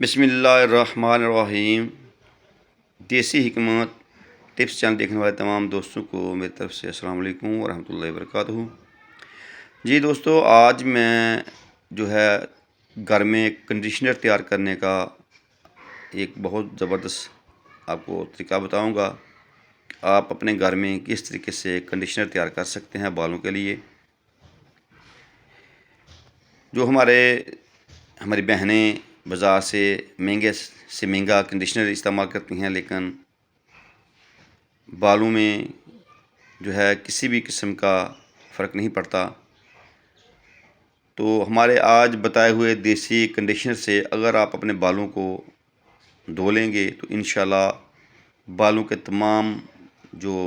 بسم اللہ الرحمن الرحیم۔ دیسی حکمت ٹپس چینل دیکھنے والے تمام دوستوں کو میری طرف سے السلام علیکم ورحمۃ اللہ وبرکاتہ۔ جی دوستو، آج میں گھر میں کنڈیشنر تیار کرنے کا ایک بہت زبردست آپ کو طریقہ بتاؤں گا۔ آپ اپنے گھر میں کس طریقے سے کنڈیشنر تیار کر سکتے ہیں بالوں کے لیے۔ جو ہماری بہنیں بازار سے مہنگا کنڈیشنر استعمال کرتی ہیں، لیکن بالوں میں کسی بھی قسم کا فرق نہیں پڑتا، تو ہمارے آج بتائے ہوئے دیسی کنڈیشنر سے اگر آپ اپنے بالوں کو دھو لیں گے تو انشاءاللہ بالوں کے تمام جو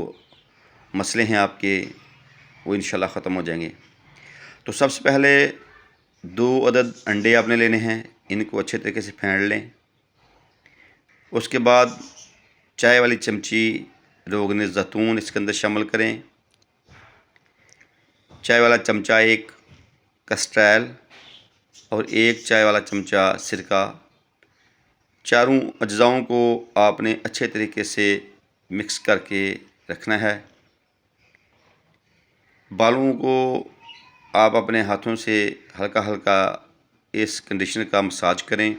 مسئلے ہیں آپ کے وہ انشاءاللہ ختم ہو جائیں گے۔ تو سب سے پہلے 2 عدد انڈے آپ نے لینے ہیں، ان کو اچھے طریقے سے پھینٹ لیں۔ اس کے بعد چائے والی چمچی روغن زیتون اس کے اندر شامل کریں، چائے والا چمچہ 1 کسٹرائل اور 1 چائے والا چمچہ سرکہ۔ چاروں اجزاؤں کو آپ نے اچھے طریقے سے مکس کر کے رکھنا ہے۔ بالوں کو آپ اپنے ہاتھوں سے ہلکا ہلکا اس کنڈیشنر کا مساج کریں،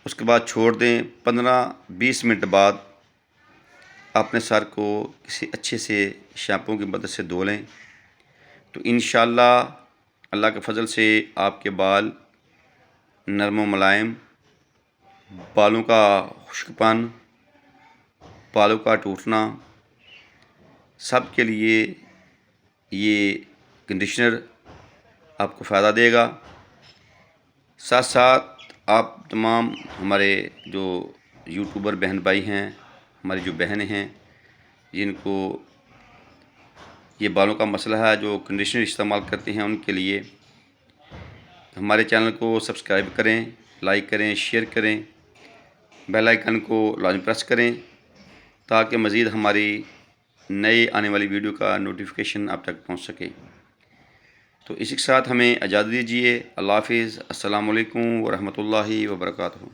اس کے بعد چھوڑ دیں۔ 15-20 منٹ بعد اپنے سر کو کسی اچھے سے شیمپو کی مدد سے دھو لیں، تو انشاءاللہ اللہ کے فضل سے آپ کے بال نرم و ملائم، بالوں کا خشک پن، بالوں کا ٹوٹنا، سب کے لیے یہ کنڈیشنر آپ کو فائدہ دے گا۔ ساتھ ساتھ آپ تمام ہمارے جو یوٹیوبر بہن بھائی ہیں، ہماری جو بہنیں ہیں جن کو یہ بالوں کا مسئلہ ہے، جو کنڈیشنر استعمال کرتے ہیں، ان کے لیے ہمارے چینل کو سبسکرائب کریں، لائک کریں، شیئر کریں، بیل آئیکن کو لازمی پریس کریں تاکہ مزید ہماری نئی آنے والی ویڈیو کا نوٹیفیکیشن آپ تک پہنچ سکے۔ تو اسی کے ساتھ ہمیں اجازت دیجیے۔ اللہ حافظ۔ السلام علیکم ورحمۃ اللہ وبرکاتہ۔